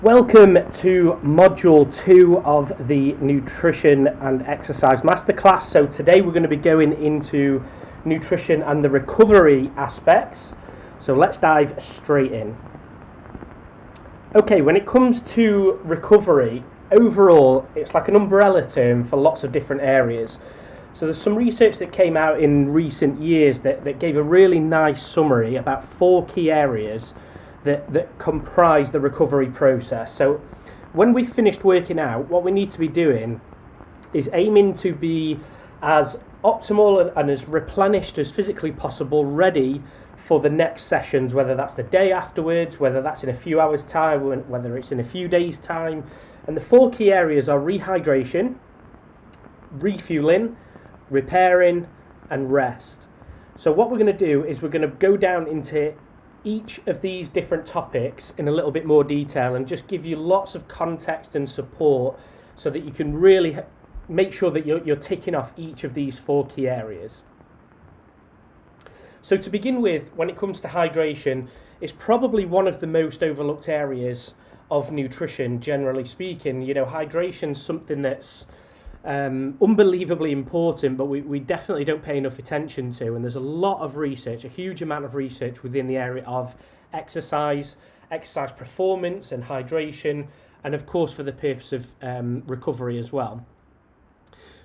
Welcome to Module 2 of the Nutrition and Exercise Masterclass. So today we're going to be going into nutrition and the recovery aspects. So let's dive straight in. Okay, when it comes to recovery, overall it's like an umbrella term for lots of different areas. So there's some research that came out in recent years that gave a really nice summary about 4 key areas that comprise the recovery process. So when we've finished working out, what we need to be doing is aiming to be as optimal and as replenished as physically possible, ready for the next sessions, whether that's the day afterwards, whether that's in a few hours' time, whether it's in a few days' time. And the 4 key areas are rehydration, refueling, repairing, and rest. So what we're going to do is we're going to go down into each of these different topics in a little bit more detail and just give you lots of context and support so that you can really make sure that you're ticking off each of these 4 key areas. So to begin with, when it comes to hydration, it's probably one of the most overlooked areas of nutrition, generally speaking. You know, hydration's something that's unbelievably important, but we definitely don't pay enough attention to. And there's a lot of research, a huge amount of research within the area of exercise performance and hydration, and of course for the purpose of recovery as well.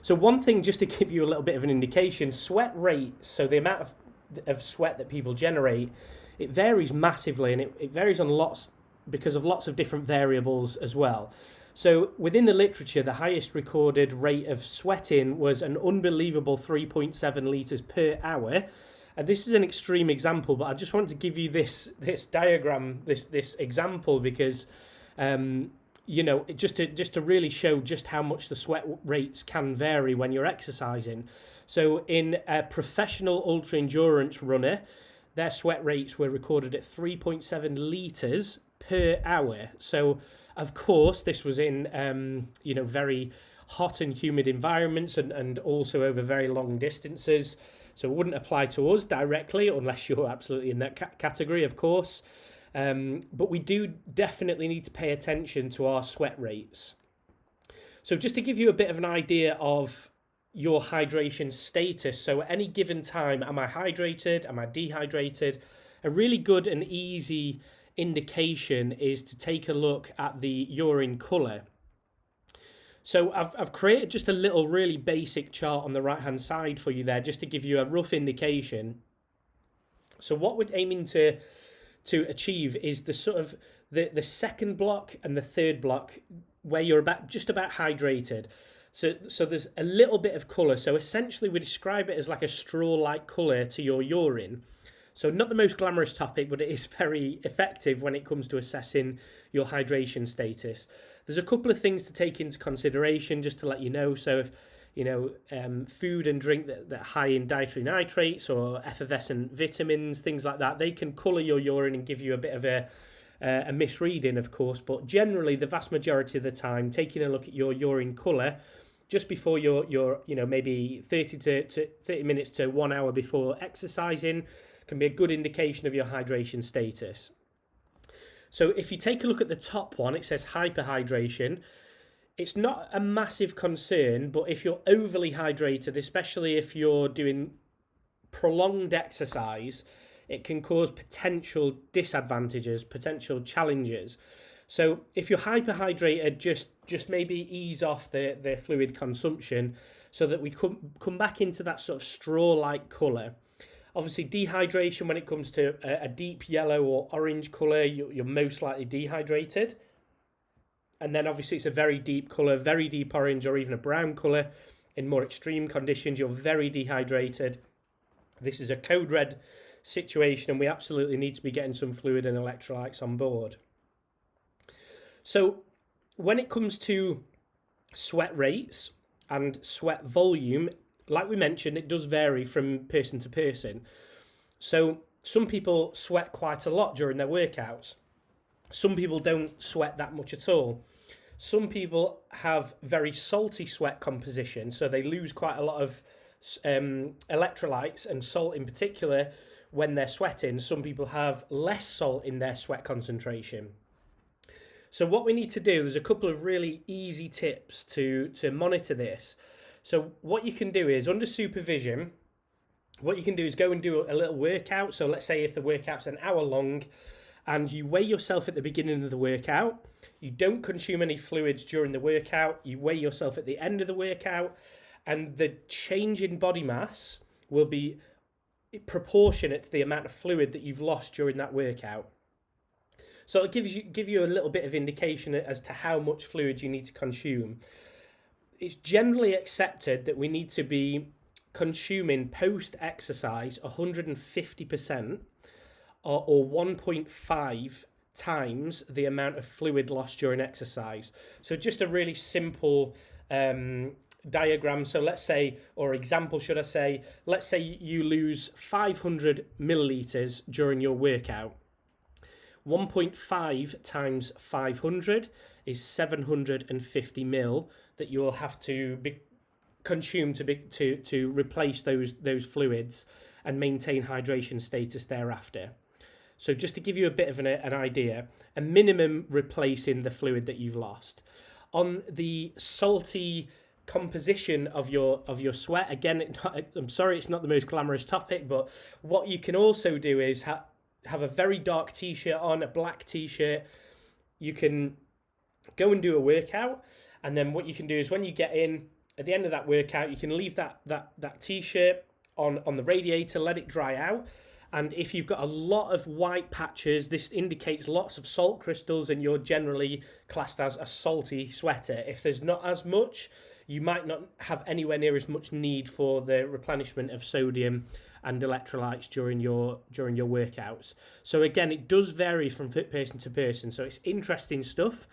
So one thing, just to give you a little bit of an indication, sweat rate, so the amount of sweat that people generate, it varies massively, and it varies on lots because of lots of different variables as well. So within the literature, the highest recorded rate of sweating was an unbelievable 3.7 litres per hour. And this is an extreme example, but I just wanted to give you this diagram, this example, because just to really show just how much the sweat rates can vary when you're exercising. So in a professional ultra endurance runner, their sweat rates were recorded at 3.7 litres per hour. So of course this was in very hot and humid environments and also over very long distances, so it wouldn't apply to us directly unless you're absolutely in that category, of course, but we do definitely need to pay attention to our sweat rates. So just to give you a bit of an idea of your hydration status, so at any given time, am I hydrated, am I dehydrated? A really good and easy indication is to take a look at the urine colour. So I've created just a little really basic chart on the right hand side for you there, just to give you a rough indication. So what we're aiming to achieve is the sort of the second block and the third block where you're just about hydrated. So there's a little bit of colour. So essentially we describe it as like a straw-like colour to your urine. So not the most glamorous topic, but it is very effective when it comes to assessing your hydration status. There's a couple of things to take into consideration, just to let you know. So if food and drink that are high in dietary nitrates or effervescent vitamins, things like that, they can colour your urine and give you a bit of a misreading, of course. But generally, the vast majority of the time, taking a look at your urine colour just before you're maybe 30 minutes to 1 hour before exercising, can be a good indication of your hydration status. So if you take a look at the top one, it says hyperhydration. It's not a massive concern, but if you're overly hydrated, especially if you're doing prolonged exercise, it can cause potential disadvantages, potential challenges. So if you're hyperhydrated, just maybe ease off the fluid consumption so that we come back into that sort of straw-like colour. Obviously, dehydration, when it comes to a deep yellow or orange colour, you're most likely dehydrated. And then obviously it's a very deep colour, very deep orange or even a brown colour. In more extreme conditions, you're very dehydrated. This is a code red situation, and we absolutely need to be getting some fluid and electrolytes on board. So when it comes to sweat rates and sweat volume, like we mentioned, it does vary from person to person. So some people sweat quite a lot during their workouts. Some people don't sweat that much at all. Some people have very salty sweat composition, so they lose quite a lot of electrolytes and salt in particular when they're sweating. Some people have less salt in their sweat concentration. So what we need to do, there's a couple of really easy tips to monitor this. So what you can do is, under supervision, what you can do is go and do a little workout. So let's say if the workout's an hour long and you weigh yourself at the beginning of the workout, you don't consume any fluids during the workout, you weigh yourself at the end of the workout, and the change in body mass will be proportionate to the amount of fluid that you've lost during that workout. So it give you a little bit of indication as to how much fluid you need to consume. It's generally accepted that we need to be consuming post-exercise 150% or 1.5 times the amount of fluid lost during exercise. So just a really simple diagram. So let's say, or example should I say, let's say you lose 500 milliliters during your workout. 1.5 times 500 is 750 mil that you will have to consume to replace those fluids and maintain hydration status thereafter. So just to give you a bit of an idea, a minimum replacing the fluid that you've lost. On the salty composition of your sweat, again, I'm sorry it's not the most glamorous topic, but what you can also do is have a very dark t-shirt on, a black t-shirt. You can go and do a workout, and then what you can do is when you get in at the end of that workout, you can leave that t-shirt on the radiator, let it dry out. And if you've got a lot of white patches, this indicates lots of salt crystals, and you're generally classed as a salty sweater. If there's not as much, you might not have anywhere near as much need for the replenishment of sodium and electrolytes during your workouts. So again, it does vary from person to person. So it's interesting stuff.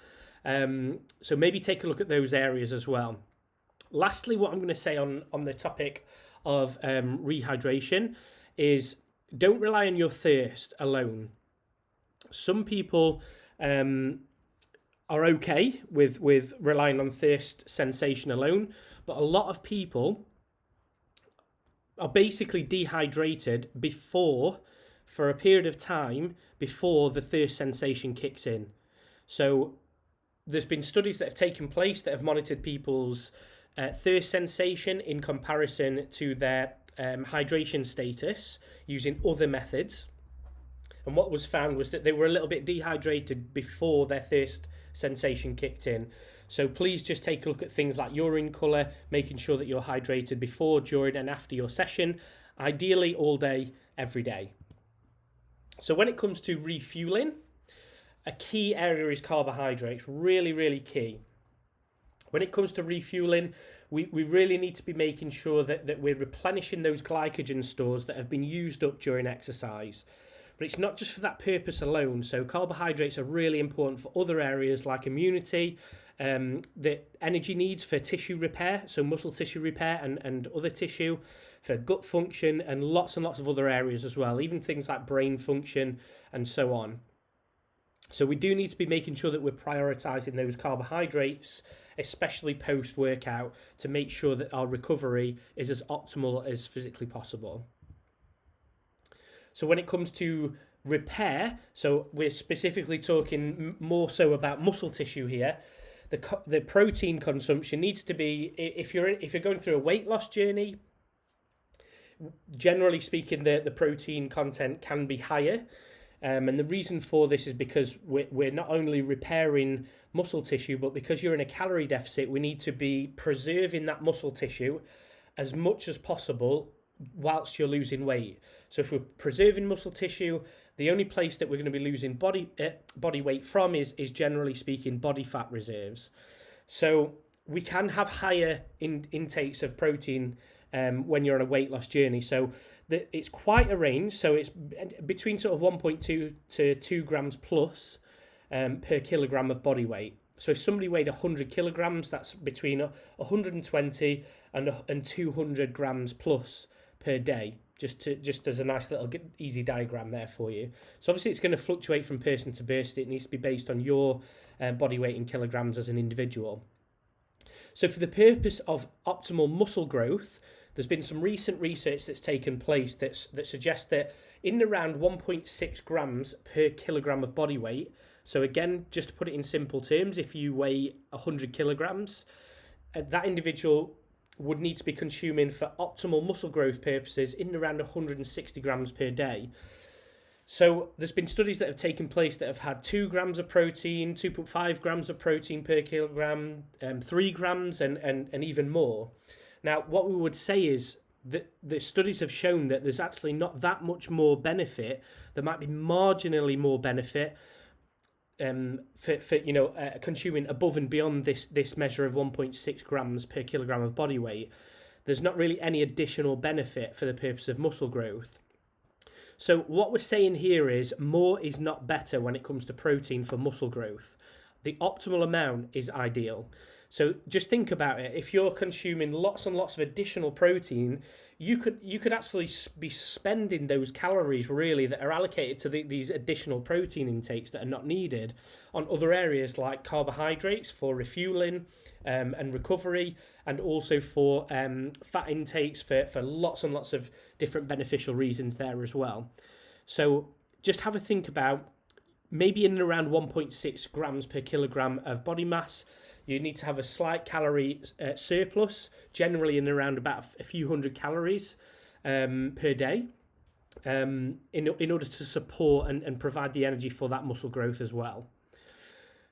So maybe take a look at those areas as well. Lastly, what I'm going to say on the topic of rehydration is don't rely on your thirst alone. Some people are okay with relying on thirst sensation alone, but a lot of people are basically dehydrated for a period of time before the thirst sensation kicks in. So there's been studies that have taken place that have monitored people's thirst sensation in comparison to their hydration status using other methods. And what was found was that they were a little bit dehydrated before their thirst sensation kicked in. So please just take a look at things like urine colour, making sure that you're hydrated before, during and after your session, ideally all day, every day. So when it comes to refueling, a key area is carbohydrates, really, really key. When it comes to refueling, we really need to be making sure that we're replenishing those glycogen stores that have been used up during exercise. But it's not just for that purpose alone. So carbohydrates are really important for other areas like immunity, the energy needs for tissue repair, so muscle tissue repair and other tissue, for gut function and lots of other areas as well, even things like brain function and so on. So we do need to be making sure that we're prioritising those carbohydrates, especially post-workout, to make sure that our recovery is as optimal as physically possible. So when it comes to repair, so we're specifically talking more so about muscle tissue here, the protein consumption needs to be, if you're going through a weight loss journey, generally speaking, the protein content can be higher. And the reason for this is because we're not only repairing muscle tissue, but because you're in a calorie deficit, we need to be preserving that muscle tissue as much as possible whilst you're losing weight. So if we're preserving muscle tissue, the only place that we're going to be losing body weight from is generally speaking body fat reserves. So we can have higher intakes of protein when you're on a weight loss journey. So it's quite a range. So it's between sort of 1.2 to 2 grams plus per kilogram of body weight. So if somebody weighed 100 kilograms, that's between 120 and 200 grams plus per day. Just as a nice little easy diagram there for you. So obviously it's going to fluctuate from person to person. It needs to be based on your body weight in kilograms as an individual. So for the purpose of optimal muscle growth, there's been some recent research that's taken place that suggests that in around 1.6 grams per kilogram of body weight, So again, just to put it in simple terms, if you weigh 100 kilograms, that individual would need to be consuming, for optimal muscle growth purposes, in around 160 grams per day. So there's been studies that have taken place that have had 2 grams of protein, 2.5 grams of protein per kilogram, 3 grams and even more. Now, what we would say is that the studies have shown that there's actually not that much more benefit. There might be marginally more benefit for consuming above and beyond this measure of 1.6 grams per kilogram of body weight. There's not really any additional benefit for the purpose of muscle growth. So what we're saying here is more is not better when it comes to protein for muscle growth. The optimal amount is ideal. So just think about it. If you're consuming lots and lots of additional protein, you could actually be spending those calories really that are allocated to these additional protein intakes that are not needed on other areas like carbohydrates for refueling and recovery, and also for fat intakes for lots and lots of different beneficial reasons there as well. So just have a think about maybe in and around 1.6 grams per kilogram of body mass. You need to have a slight calorie surplus, generally in around about a few hundred calories per day, in order to support and provide the energy for that muscle growth as well.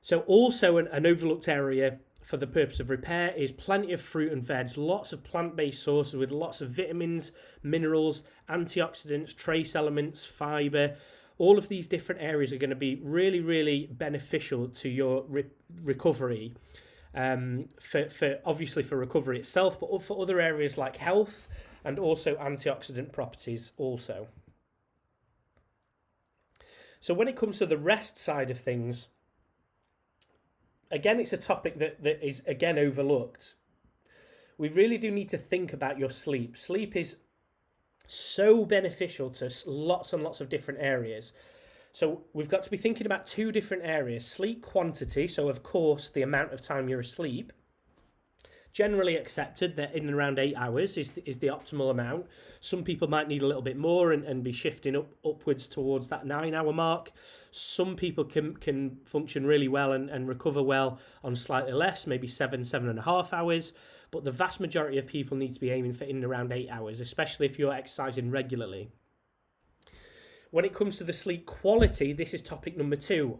So also an overlooked area for the purpose of repair is plenty of fruit and veg, lots of plant-based sources with lots of vitamins, minerals, antioxidants, trace elements, fibre. All of these different areas are going to be really, really beneficial to your recovery, for obviously for recovery itself, but for other areas like health and also antioxidant properties also. So when it comes to the rest side of things, again, it's a topic that is, again, overlooked. We really do need to think about your sleep. Sleep is so beneficial to lots and lots of different areas. So we've got to be thinking about 2 different areas. Sleep quantity, so of course the amount of time you're asleep. Generally accepted that in and around 8 hours is the optimal amount. Some people might need a little bit more and be shifting upwards towards that 9-hour mark. Some people can function really well and recover well on slightly less, maybe 7.5 hours. But the vast majority of people need to be aiming for in and around 8 hours, especially if you're exercising regularly. When it comes to the sleep quality, this is topic number 2.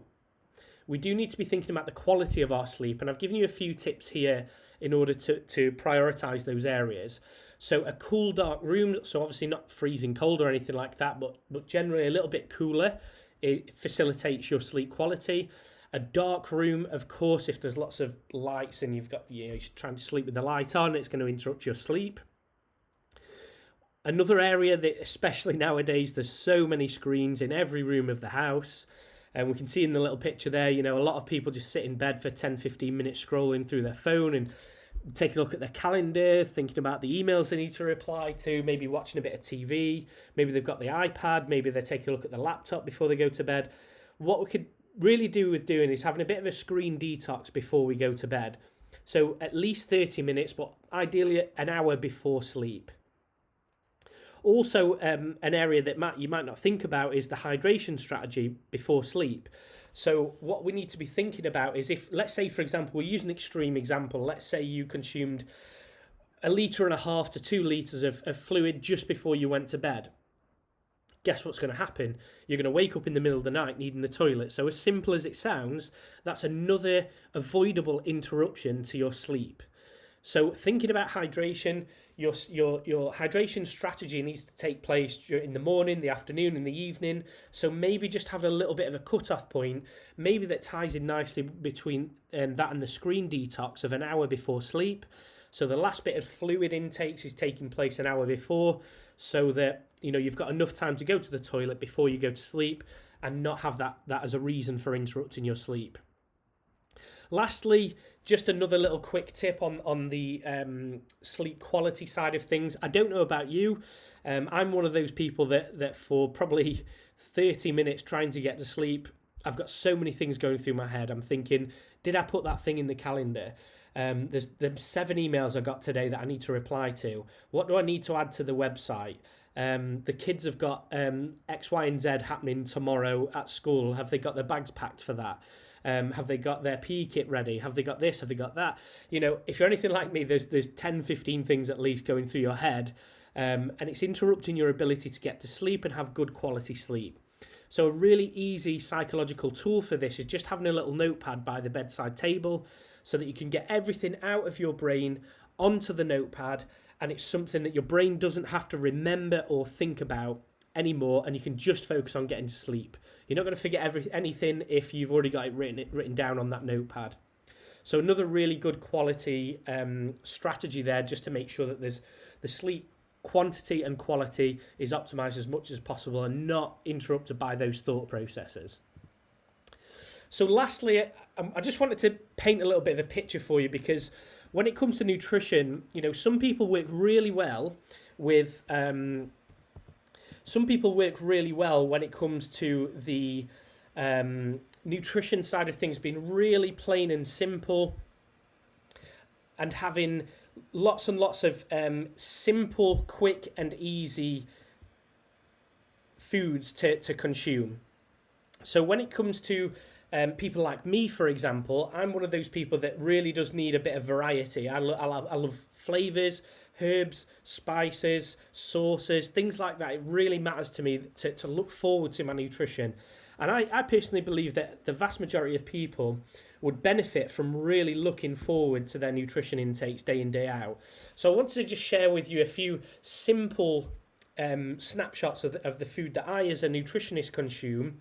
We do need to be thinking about the quality of our sleep, and I've given you a few tips here in order to prioritise those areas. So a cool, dark room, so obviously not freezing cold or anything like that, but generally a little bit cooler, it facilitates your sleep quality. A dark room, of course, if there's lots of lights and you're trying to sleep with the light on, it's going to interrupt your sleep. Another area that, especially nowadays, there's so many screens in every room of the house. And we can see in the little picture there, a lot of people just sit in bed for 10-15 minutes scrolling through their phone and taking a look at their calendar, thinking about the emails they need to reply to, maybe watching a bit of TV, maybe they've got the iPad, maybe they're taking a look at the laptop before they go to bed. What we could really do with doing is having a bit of a screen detox before we go to bed. So at least 30 minutes, but ideally an hour before sleep. Also, an area that you might not think about is the hydration strategy before sleep. So what we need to be thinking about is if, let's say, for example, we'll use an extreme example. Let's say you consumed 1.5 litres to 2 litres of fluid just before you went to bed. Guess what's going to happen? You're going to wake up in the middle of the night needing the toilet. So as simple as it sounds, that's another avoidable interruption to your sleep. So thinking about hydration, your hydration strategy needs to take place in the morning, the afternoon, and the evening. So maybe just have a little bit of a cut-off point, maybe that ties in nicely between that and the screen detox of an hour before sleep. So the last bit of fluid intakes is taking place an hour before, so that you've got enough time to go to the toilet before you go to sleep and not have that as a reason for interrupting your sleep. Lastly, just another little quick tip on the sleep quality side of things. I don't know about you. I'm one of those people that for probably 30 minutes trying to get to sleep, I've got so many things going through my head. I'm thinking, did I put that thing in the calendar? There's 7 emails I got today that I need to reply to. What do I need to add to the website? The kids have got X, Y, and Z happening tomorrow at school. Have they got their bags packed for that? Have they got their PE kit ready? Have they got this? Have they got that? You know, if you're anything like me, there's 10, 15 things at least going through your head, and it's interrupting your ability to get to sleep and have good quality sleep. So a really easy psychological tool for this is just having a little notepad by the bedside table so that you can get everything out of your brain onto the notepad, and it's something that your brain doesn't have to remember or think about anymore, and you can just focus on getting to sleep. You're not going to forget anything if you've already got it written down on that notepad. So another really good quality strategy there, just to make sure that there's the sleep quantity and quality is optimized as much as possible and not interrupted by those thought processes. So lastly, I just wanted to paint a little bit of a picture for you, because when it comes to nutrition, you know, some people work really well when it comes to the nutrition side of things being really plain and simple, and having lots and lots of simple, quick and easy foods to consume. So when it comes to people like me, for example, I'm one of those people that really does need a bit of variety. I love flavours, herbs, spices, sauces, things like that. It really matters to me to look forward to my nutrition. And I personally believe that the vast majority of people would benefit from really looking forward to their nutrition intakes day in, day out. So I wanted to just share with you a few simple snapshots of the food that I as a nutritionist consume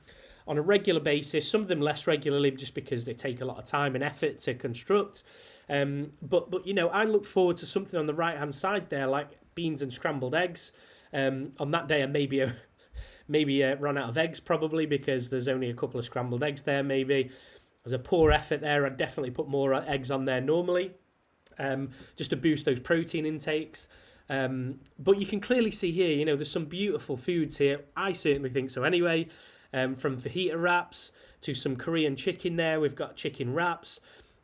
on a regular basis, some of them less regularly just because they take a lot of time and effort to construct. But you know, I look forward to something on the right-hand side there, like beans and scrambled eggs. On that day, I maybe run out of eggs probably because there's only a couple of scrambled eggs there maybe. There's a poor effort there. I'd definitely put more eggs on there normally, just to boost those protein intakes. But you can clearly see here, you know, there's some beautiful foods here. I certainly think so anyway. From fajita wraps to some Korean chicken there. We've got chicken wraps.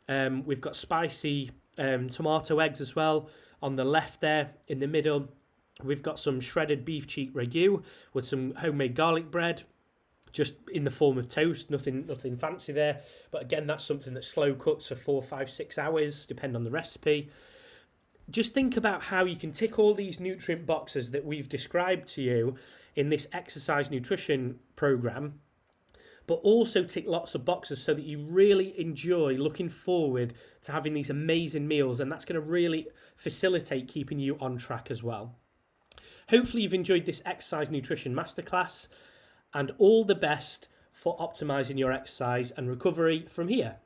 We've got spicy tomato eggs as well on the left there. In the middle, we've got some shredded beef cheek ragu with some homemade garlic bread, just in the form of toast, nothing fancy there. But again, that's something that slow cooks for 4, 5, 6 hours, depending on the recipe. Just think about how you can tick all these nutrient boxes that we've described to you in this exercise nutrition program, but also tick lots of boxes so that you really enjoy looking forward to having these amazing meals, and that's going to really facilitate keeping you on track as well. Hopefully you've enjoyed this exercise nutrition masterclass, and all the best for optimizing your exercise and recovery from here.